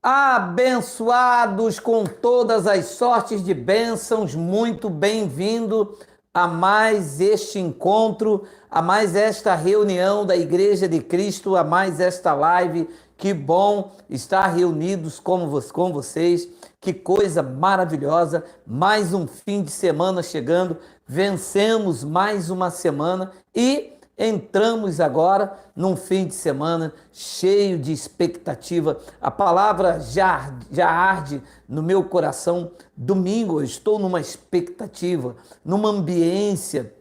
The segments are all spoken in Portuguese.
Abençoados com todas as sortes de bênçãos, muito bem-vindo a mais este encontro, a mais esta reunião da Igreja de Cristo, a mais esta live. Que bom estar reunidos com vocês, que coisa maravilhosa! Mais um fim de semana chegando, vencemos mais uma semana e entramos agora num fim de semana cheio de expectativa. A palavra já arde no meu coração. Domingo eu estou numa expectativa, numa ambiência.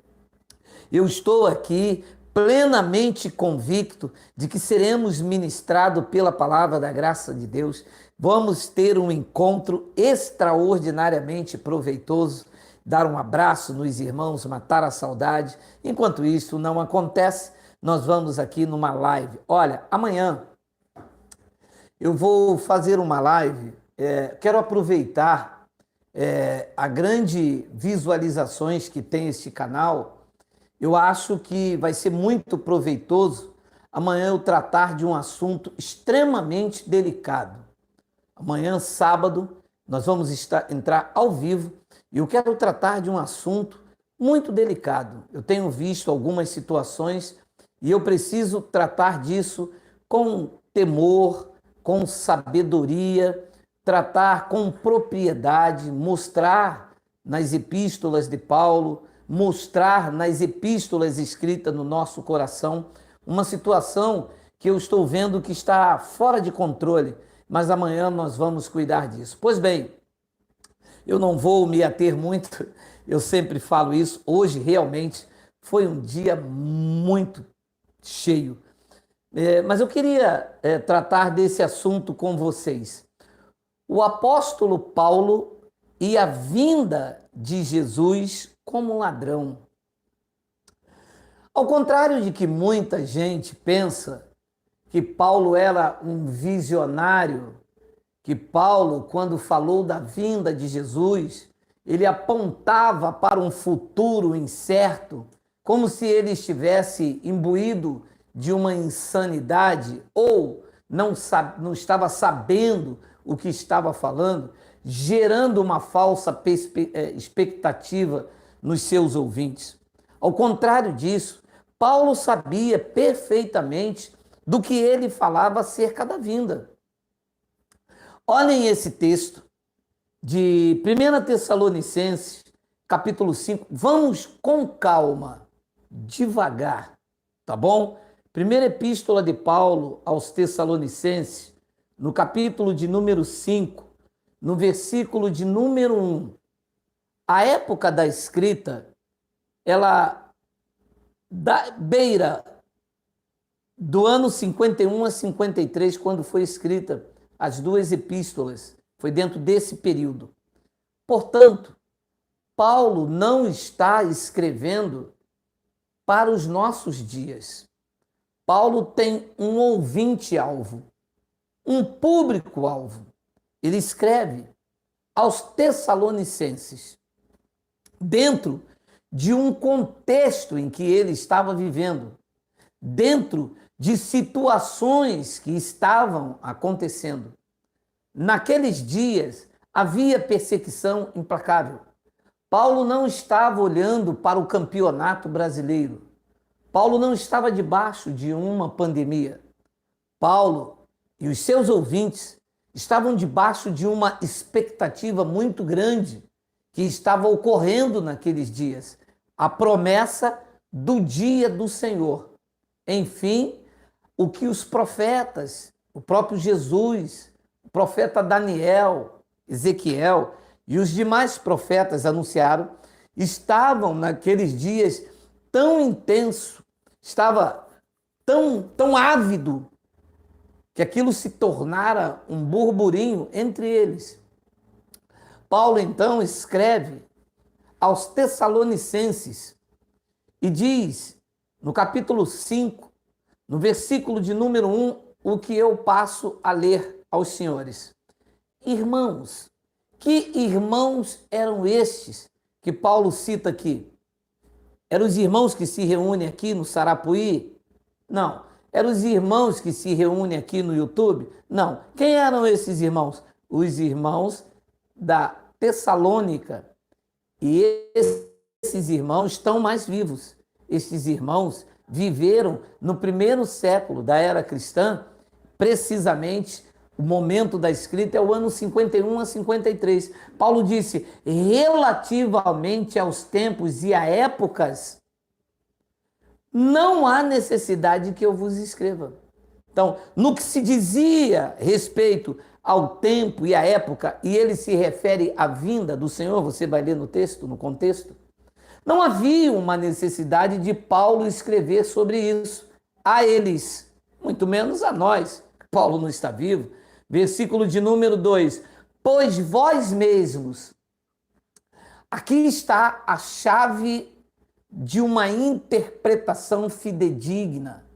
Eu estou aqui plenamente convicto de que seremos ministrados pela palavra da graça de Deus. Vamos ter um encontro extraordinariamente proveitoso, dar um abraço nos irmãos, matar a saudade. Enquanto isso não acontece, nós vamos aqui numa live. Olha, amanhã eu vou fazer uma live. Quero aproveitar a grande visualizações que tem este canal. Eu acho que vai ser muito proveitoso amanhã eu tratar de um assunto extremamente delicado. Amanhã, sábado, nós vamos entrar ao vivo e eu quero tratar de um assunto muito delicado. Eu tenho visto algumas situações e eu preciso tratar disso com temor, com sabedoria, tratar com propriedade, mostrar nas epístolas de Paulo, mostrar nas epístolas escritas no nosso coração uma situação que eu estou vendo que está fora de controle, mas amanhã nós vamos cuidar disso. Pois bem, eu não vou me ater muito, eu sempre falo isso. Hoje realmente foi um dia muito cheio. Mas eu queria tratar desse assunto com vocês. O apóstolo Paulo e a vinda de Jesus como ladrão. Ao contrário de que muita gente pensa que Paulo era um visionário, que Paulo, quando falou da vinda de Jesus, ele apontava para um futuro incerto, como se ele estivesse imbuído de uma insanidade ou não estava sabendo o que estava falando, gerando uma falsa expectativa nos seus ouvintes. Ao contrário disso, Paulo sabia perfeitamente do que ele falava acerca da vinda. Olhem esse texto de 1 Tessalonicenses, capítulo 5. Vamos com calma, devagar, tá bom? Primeira epístola de Paulo aos Tessalonicenses, no capítulo de número 5, no versículo de número 1. A época da escrita, ela beira do ano 51 a 53, quando foi escrita as duas epístolas. Foi dentro desse período. Portanto, Paulo não está escrevendo para os nossos dias. Paulo tem um ouvinte-alvo, um público-alvo. Ele escreve aos Tessalonicenses, dentro de um contexto em que ele estava vivendo, dentro de situações que estavam acontecendo. Naqueles dias havia perseguição implacável. Paulo não estava olhando para o campeonato brasileiro. Paulo não estava debaixo de uma pandemia. Paulo e os seus ouvintes estavam debaixo de uma expectativa muito grande que estava ocorrendo naqueles dias. A promessa do dia do Senhor. Enfim, o que os profetas, o próprio Jesus, o profeta Daniel, Ezequiel e os demais profetas anunciaram, estavam naqueles dias tão intenso, estava tão ávido, que aquilo se tornara um burburinho entre eles. Paulo então escreve aos Tessalonicenses e diz, no capítulo 5, no versículo de número 1, o que eu passo a ler aos senhores. Irmãos, que irmãos eram estes que Paulo cita aqui? Eram os irmãos que se reúnem aqui no Sarapuí? Não, Eram os irmãos que se reúnem aqui no YouTube? Não. Quem eram esses irmãos? Os irmãos da Tessalônica. E esses irmãos estão mais vivos. Esses irmãos viveram no primeiro século da era cristã, precisamente o momento da escrita é o ano 51 a 53. Paulo disse, relativamente aos tempos e a épocas, não há necessidade que eu vos escreva. Então, no que se dizia respeito ao tempo e à época, e ele se refere à vinda do Senhor, você vai ler no texto, no contexto, não havia uma necessidade de Paulo escrever sobre isso a eles, muito menos a nós. Paulo não está vivo. Versículo de número 2. Pois vós mesmos, aqui está a chave de uma interpretação fidedigna,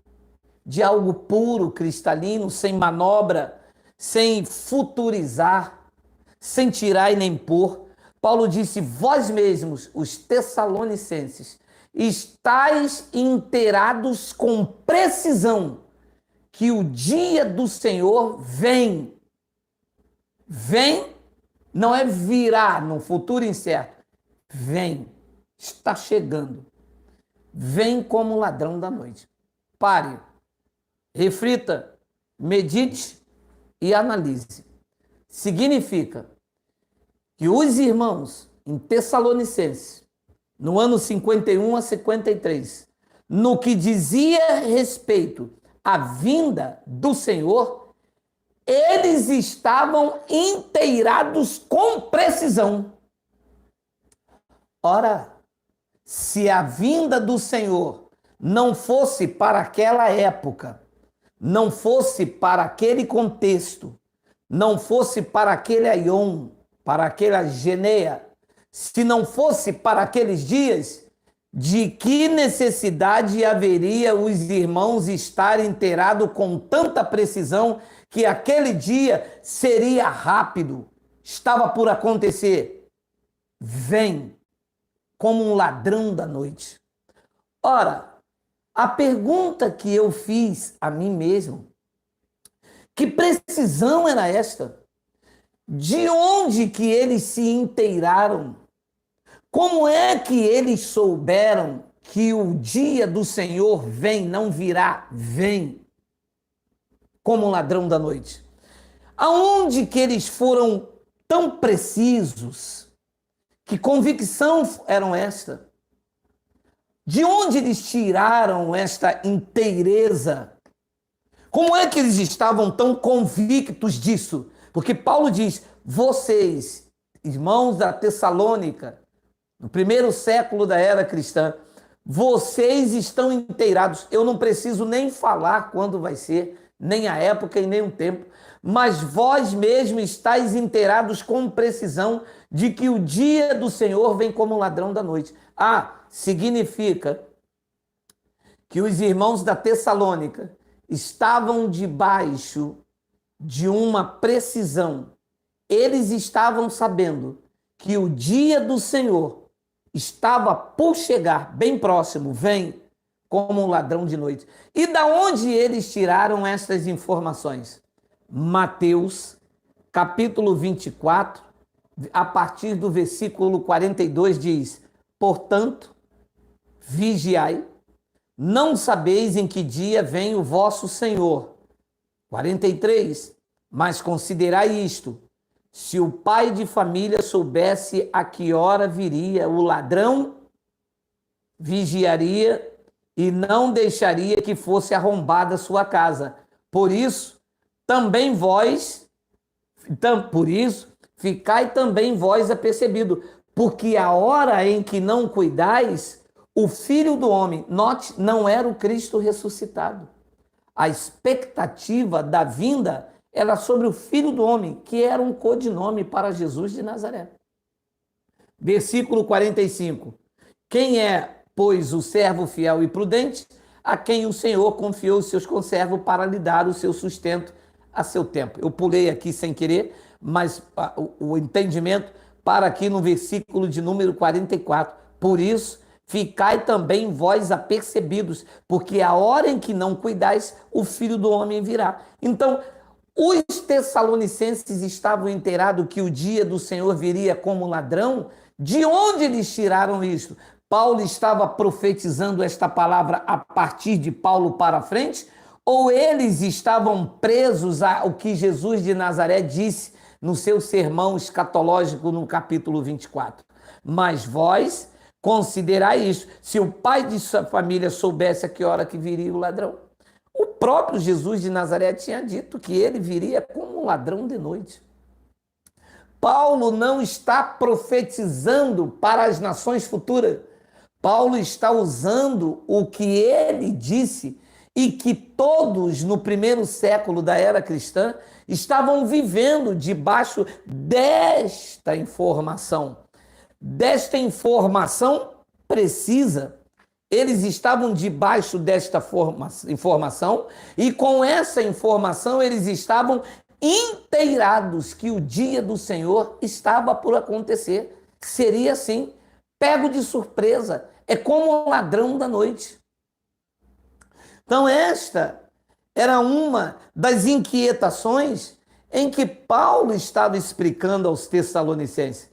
de algo puro, cristalino, sem manobra, sem futurizar, sem tirar e nem pôr. Paulo disse, vós mesmos, os tessalonicenses, estáis inteirados com precisão que o dia do Senhor vem. Vem, não é virá no futuro incerto. Vem, está chegando. Vem como ladrão da noite. Pare, reflita, medite e analise. Significa que os irmãos em Tessalonicenses, no ano 51 a 53, no que dizia respeito à vinda do Senhor, eles estavam inteirados com precisão. Ora, se a vinda do Senhor não fosse para aquela época, não fosse para aquele contexto, não fosse para aquele aion, para aquela geneia, se não fosse para aqueles dias, de que necessidade haveria os irmãos estarem inteirados com tanta precisão que aquele dia seria rápido, estava por acontecer? Vem como um ladrão da noite. Ora, a pergunta que eu fiz a mim mesmo, que precisão era esta? De onde que eles se inteiraram? Como é que eles souberam que o dia do Senhor vem, não virá, vem, como um ladrão da noite? Aonde que eles foram tão precisos? Que convicção eram esta? De onde eles tiraram esta inteireza? Como é que eles estavam tão convictos disso? Porque Paulo diz, vocês, irmãos da Tessalônica, no primeiro século da era cristã, vocês estão inteirados. Eu não preciso nem falar quando vai ser, nem a época e nem o tempo, mas vós mesmos estáis inteirados com precisão de que o dia do Senhor vem como um ladrão da noite. Significa que os irmãos da Tessalônica estavam debaixo de uma precisão. Eles estavam sabendo que o dia do Senhor estava por chegar, bem próximo, vem como um ladrão de noite. E da onde eles tiraram essas informações? Mateus, capítulo 24, a partir do versículo 42 diz, portanto, vigiai, não sabeis em que dia vem o vosso Senhor. 43, mas considerai isto, se o pai de família soubesse a que hora viria o ladrão, vigiaria e não deixaria que fosse arrombada a sua casa. Por isso, ficai também vós apercebido, porque a hora em que não cuidais, o Filho do Homem, note, não era o Cristo ressuscitado. A expectativa da vinda era sobre o Filho do Homem, que era um codinome para Jesus de Nazaré. Versículo 45. Quem é, pois, o servo fiel e prudente, a quem o Senhor confiou os seus conservos para lhe dar o seu sustento a seu tempo? Eu pulei aqui sem querer, mas o entendimento para aqui no versículo de número 44. Por isso, ficai também vós apercebidos, porque a hora em que não cuidais, o Filho do Homem virá. Então, os tessalonicenses estavam inteirados que o dia do Senhor viria como ladrão. De onde eles tiraram isso? Paulo estava profetizando esta palavra a partir de Paulo para frente? Ou eles estavam presos ao que Jesus de Nazaré disse no seu sermão escatológico no capítulo 24? Mas vós considerai isso. Se o pai de sua família soubesse a que hora que viria o ladrão. O próprio Jesus de Nazaré tinha dito que ele viria como um ladrão de noite. Paulo não está profetizando para as nações futuras. Paulo está usando o que ele disse e que todos no primeiro século da era cristã estavam vivendo debaixo desta informação. Desta informação precisa. Eles estavam debaixo desta informação e com essa informação eles estavam inteirados que o dia do Senhor estava por acontecer. Seria assim, pego de surpresa. É como um ladrão da noite. Então esta era uma das inquietações em que Paulo estava explicando aos Tessalonicenses.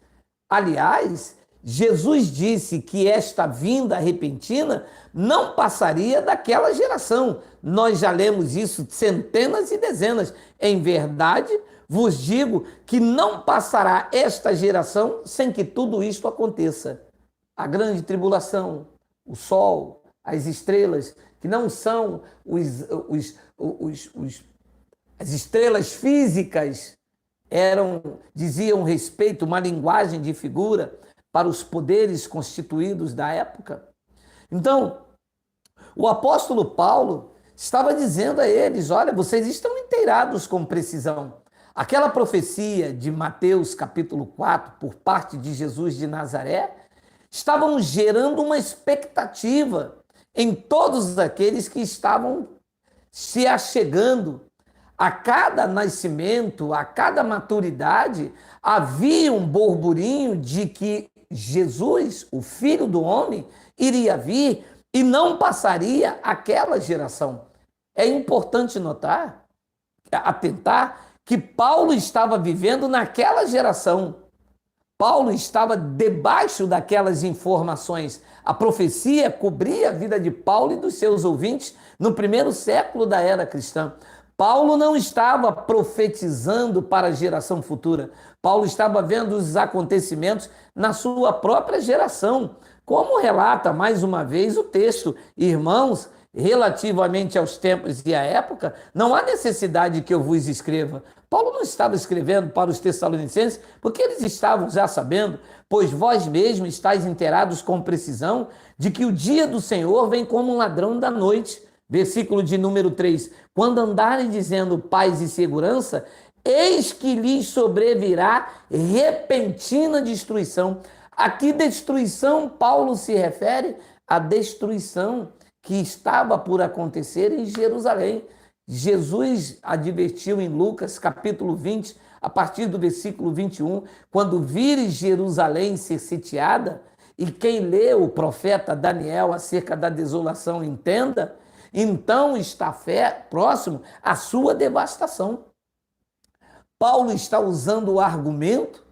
Aliás, Jesus disse que esta vinda repentina não passaria daquela geração. Nós já lemos isso centenas e dezenas. Em verdade, vos digo que não passará esta geração sem que tudo isto aconteça. A grande tribulação, o sol, as estrelas, que não são as estrelas físicas, diziam respeito, uma linguagem de figura para os poderes constituídos da época. Então, o apóstolo Paulo estava dizendo a eles, olha, vocês estão inteirados com precisão. Aquela profecia de Mateus capítulo 4, por parte de Jesus de Nazaré, estavam gerando uma expectativa em todos aqueles que estavam se achegando. A cada nascimento, a cada maturidade, havia um burburinho de que Jesus, o Filho do Homem, iria vir e não passaria aquela geração. É importante notar, atentar, que Paulo estava vivendo naquela geração. Paulo estava debaixo daquelas informações. A profecia cobria a vida de Paulo e dos seus ouvintes no primeiro século da era cristã. Paulo não estava profetizando para a geração futura. Paulo estava vendo os acontecimentos na sua própria geração. Como relata mais uma vez o texto, irmãos, relativamente aos tempos e à época, não há necessidade que eu vos escreva. Paulo não estava escrevendo para os Tessalonicenses porque eles estavam já sabendo, pois vós mesmos estáis inteirados com precisão de que o dia do Senhor vem como um ladrão da noite. Versículo de número 3. Quando andarem dizendo paz e segurança, eis que lhes sobrevirá repentina destruição. A que destruição Paulo se refere? A destruição que estava por acontecer em Jerusalém. Jesus advertiu em Lucas capítulo 20, a partir do versículo 21, quando vires Jerusalém ser sitiada, e quem lê o profeta Daniel acerca da desolação entenda, então está próximo à sua devastação. Paulo está usando o argumento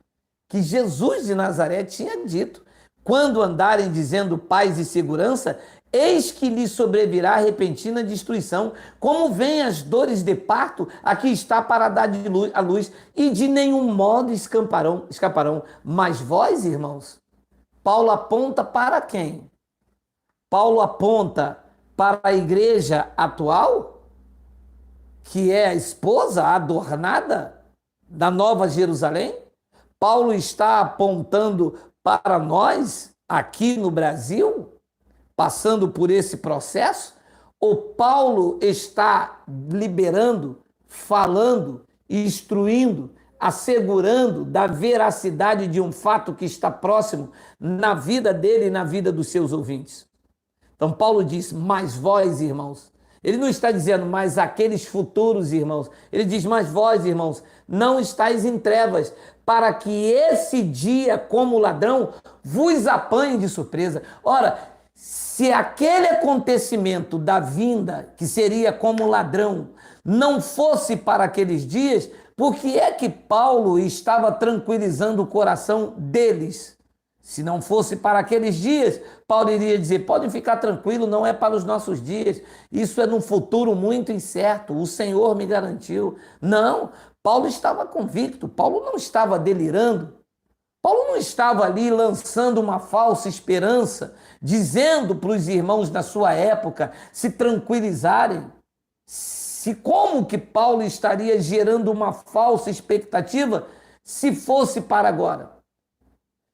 que Jesus de Nazaré tinha dito. Quando andarem dizendo paz e segurança, eis que lhe sobrevirá repentina destruição. Como vêm as dores de parto, aqui está para dar a luz, e de nenhum modo escaparão. Mas vós, irmãos, Paulo aponta para quem? Paulo aponta para a igreja atual, que é a esposa adornada da Nova Jerusalém. Paulo está apontando para nós, aqui no Brasil, passando por esse processo, ou Paulo está liberando, falando, instruindo, assegurando da veracidade de um fato que está próximo na vida dele e na vida dos seus ouvintes? Então Paulo diz, mas vós, irmãos. Ele não está dizendo, mas aqueles futuros irmãos. Ele diz, mas vós, irmãos, não estáis em trevas, para que esse dia, como ladrão, vos apanhe de surpresa. Ora, Se aquele acontecimento da vinda, que seria como ladrão, não fosse para aqueles dias, por que é que Paulo estava tranquilizando o coração deles? Se não fosse para aqueles dias, Paulo iria dizer: podem ficar tranquilos, não é para os nossos dias, isso é num futuro muito incerto, o Senhor me garantiu. Não, Paulo estava convicto, Paulo não estava delirando, Paulo não estava ali lançando uma falsa esperança, dizendo para os irmãos da sua época se tranquilizarem. Se como que Paulo estaria gerando uma falsa expectativa se fosse para agora?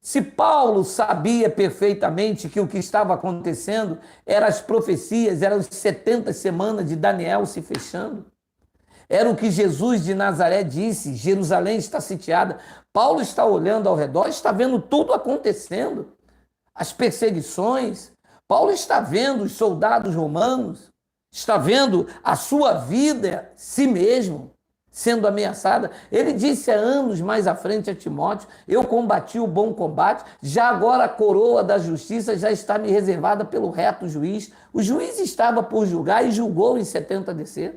Se Paulo sabia perfeitamente que o que estava acontecendo eram as profecias, eram as 70 semanas de Daniel se fechando, era o que Jesus de Nazaré disse: Jerusalém está sitiada. Paulo está olhando ao redor, está vendo tudo acontecendo, as perseguições. Paulo está vendo os soldados romanos, está vendo a sua vida, si mesmo, sendo ameaçada. Ele disse há anos mais à frente a Timóteo: eu combati o bom combate, já agora a coroa da justiça já está me reservada pelo reto juiz. O juiz estava por julgar e julgou em 70 DC.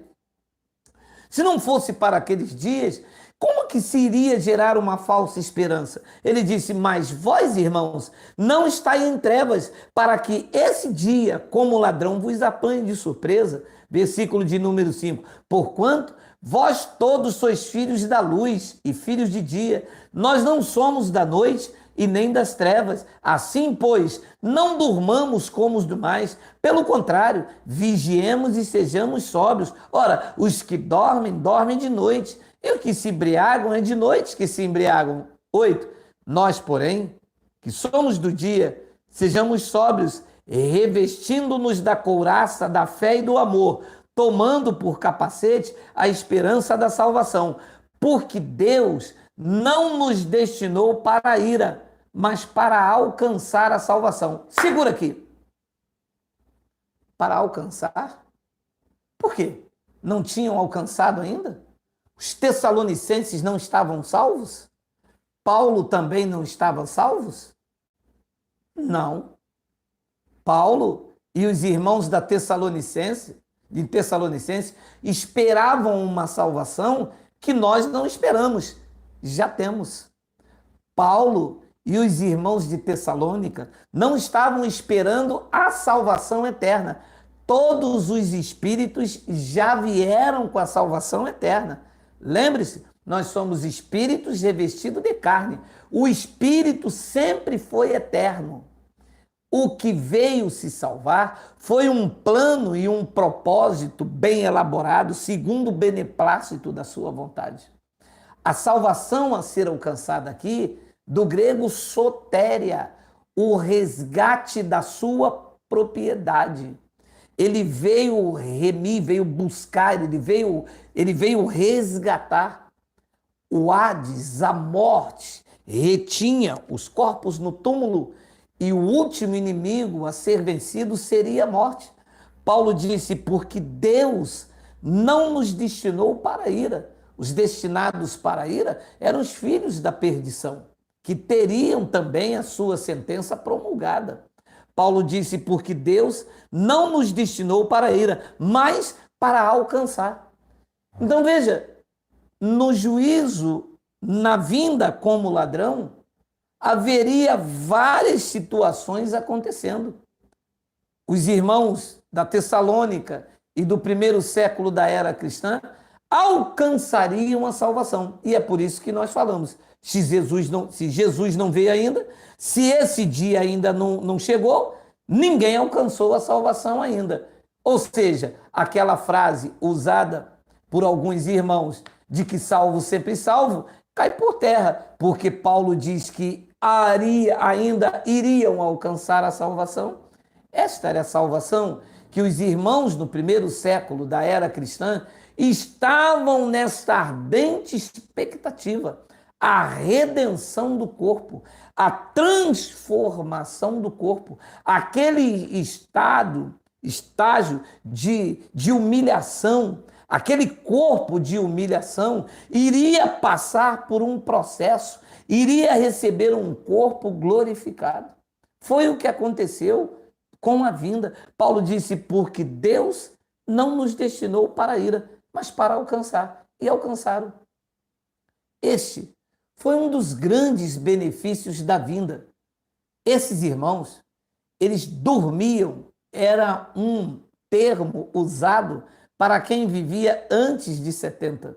Se não fosse para aqueles dias, como que se iria gerar uma falsa esperança? Ele disse: mas vós, irmãos, não estáis em trevas, para que esse dia, como ladrão, vos apanhe de surpresa. Versículo de número 5. Porquanto vós todos sois filhos da luz e filhos de dia. Nós não somos da noite e nem das trevas. Assim, pois, não durmamos como os demais. Pelo contrário, vigiemos e sejamos sóbrios. Ora, os que dormem, dormem de noite. E os que se embriagam, é de noite que se embriagam. 8. Nós, porém, que somos do dia, sejamos sóbrios, revestindo-nos da couraça da fé e do amor, tomando por capacete a esperança da salvação. Porque Deus não nos destinou para a ira, mas para alcançar a salvação. Segura aqui. Para alcançar? Por quê? Não tinham alcançado ainda? Os tessalonicenses não estavam salvos? Paulo também não estava salvos? Não. Paulo e os irmãos de Tessalonicense esperavam uma salvação que nós não esperamos. Já temos. Paulo e os irmãos de Tessalônica não estavam esperando a salvação eterna. Todos os espíritos já vieram com a salvação eterna. Lembre-se, nós somos espíritos revestidos de carne. O espírito sempre foi eterno. O que veio se salvar foi um plano e um propósito bem elaborado, segundo o beneplácito da sua vontade. A salvação a ser alcançada aqui, do grego sotéria, o resgate da sua propriedade. Ele veio remir, veio buscar, ele veio resgatar. O Hades, a morte, retinha os corpos no túmulo e o último inimigo a ser vencido seria a morte. Paulo disse: porque Deus não nos destinou para a ira. Os destinados para a ira eram os filhos da perdição, que teriam também a sua sentença promulgada. Paulo disse: porque Deus não nos destinou para a ira, mas para alcançar. Então veja, no juízo, na vinda como ladrão, haveria várias situações acontecendo. Os irmãos da Tessalônica e do primeiro século da era cristã alcançariam a salvação. E é por isso que nós falamos: se Jesus não veio ainda, se esse dia ainda não chegou, ninguém alcançou a salvação ainda. Ou seja, aquela frase usada por alguns irmãos de que salvo sempre salvo, cai por terra, porque Paulo diz que ainda iriam alcançar a salvação. Esta era a salvação que os irmãos no primeiro século da era cristã estavam nesta ardente expectativa. A redenção do corpo, a transformação do corpo, aquele estágio de humilhação, aquele corpo de humilhação iria passar por um processo, iria receber um corpo glorificado. Foi o que aconteceu com a vinda. Paulo disse, porque Deus não nos destinou para a ira, mas para alcançar. E alcançaram. Este foi um dos grandes benefícios da vinda. Esses irmãos, eles dormiam, era um termo usado para quem vivia antes de 70.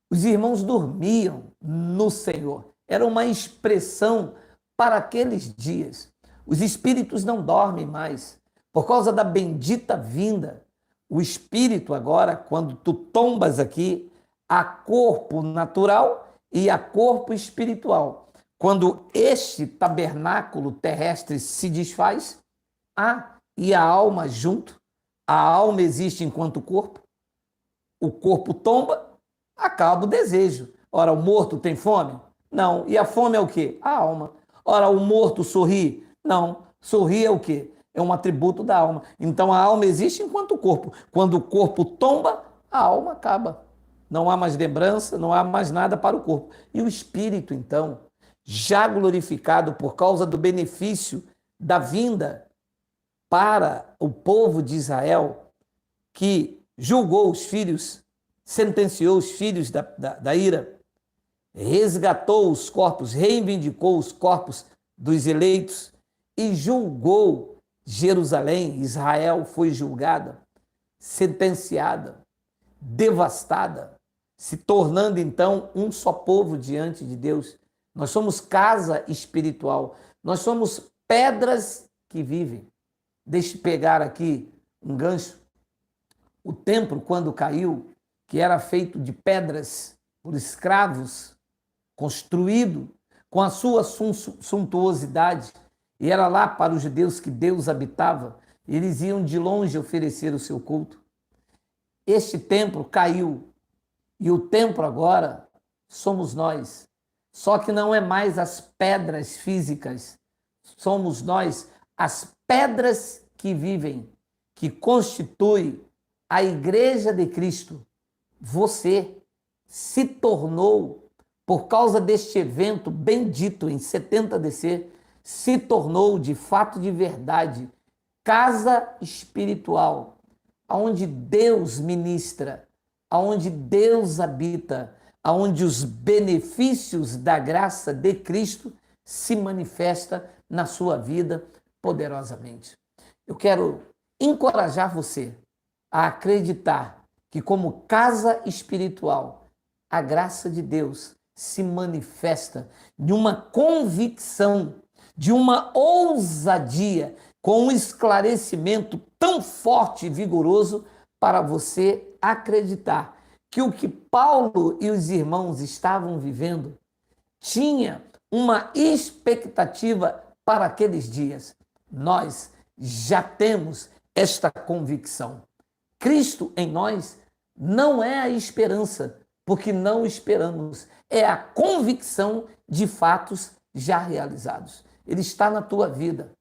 Os irmãos dormiam no Senhor. Era uma expressão para aqueles dias. Os espíritos não dormem mais. Por causa da bendita vinda, o espírito agora, quando tu tombas aqui, há corpo natural e há corpo espiritual. Quando este tabernáculo terrestre se desfaz, e a alma junto, a alma existe enquanto corpo, o corpo tomba, acaba o desejo. Ora, o morto tem fome? Não. E a fome é o quê? A alma. Ora, o morto sorri? Não. Sorrir é o quê? É um atributo da alma. Então a alma existe enquanto corpo. Quando o corpo tomba, a alma acaba. Não há mais lembrança, não há mais nada para o corpo. E o espírito, então, já glorificado por causa do benefício da vinda para o povo de Israel, que julgou os filhos, sentenciou os filhos da ira, resgatou os corpos, reivindicou os corpos dos eleitos e julgou Jerusalém. Israel foi julgada, sentenciada, devastada, se tornando então um só povo diante de Deus. Nós somos casa espiritual, nós somos pedras que vivem. Deixe eu pegar aqui um gancho. O templo, quando caiu, que era feito de pedras por escravos, construído com a sua suntuosidade, e era lá para os judeus que Deus habitava, eles iam de longe oferecer o seu culto. Este templo caiu, e o templo agora somos nós. Só que não é mais as pedras físicas, somos nós, as pedras que vivem, que constitui a Igreja de Cristo. Você se tornou, por causa deste evento bendito em 70 DC, se tornou de fato, de verdade, casa espiritual, onde Deus ministra, onde Deus habita, onde os benefícios da graça de Cristo se manifesta na sua vida poderosamente. Eu quero encorajar você a acreditar que, como casa espiritual, a graça de Deus se manifesta de uma convicção, de uma ousadia, com um esclarecimento tão forte e vigoroso para você acreditar que o que Paulo e os irmãos estavam vivendo tinha uma expectativa para aqueles dias. Nós já temos esta convicção. Cristo em nós não é a esperança, porque não esperamos. É a convicção de fatos já realizados. Ele está na tua vida,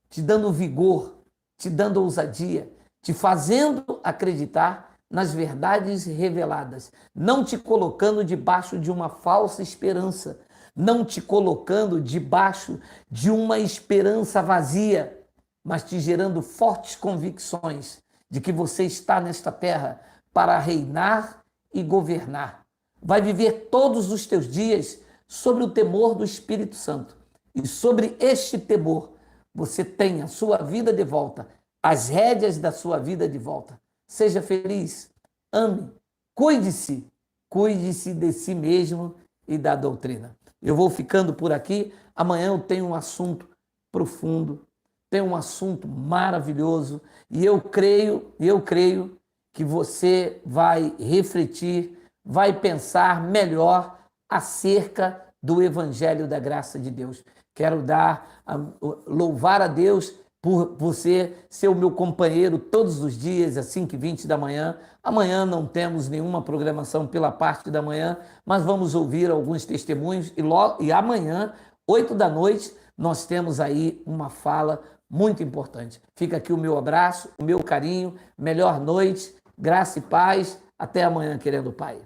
te dando vigor, te dando ousadia, te fazendo acreditar nas verdades reveladas, não te colocando debaixo de uma falsa esperança, não te colocando debaixo de uma esperança vazia, mas te gerando fortes convicções de que você está nesta terra para reinar e governar. Vai viver todos os teus dias sobre o temor do Espírito Santo. E sobre este temor, você tem a sua vida de volta, as rédeas da sua vida de volta. Seja feliz, ame, cuide-se de si mesmo e da doutrina. Eu vou ficando por aqui. Amanhã eu tenho um assunto profundo, tenho um assunto maravilhoso e eu creio que você vai refletir, vai pensar melhor acerca do Evangelho da Graça de Deus. Quero louvar a Deus por você ser o meu companheiro todos os dias, às 5h20 da manhã. Amanhã não temos nenhuma programação pela parte da manhã, mas vamos ouvir alguns testemunhos e amanhã, 8 da noite, nós temos aí uma fala muito importante. Fica aqui o meu abraço, o meu carinho, melhor noite, graça e paz. Até amanhã, querendo o Pai.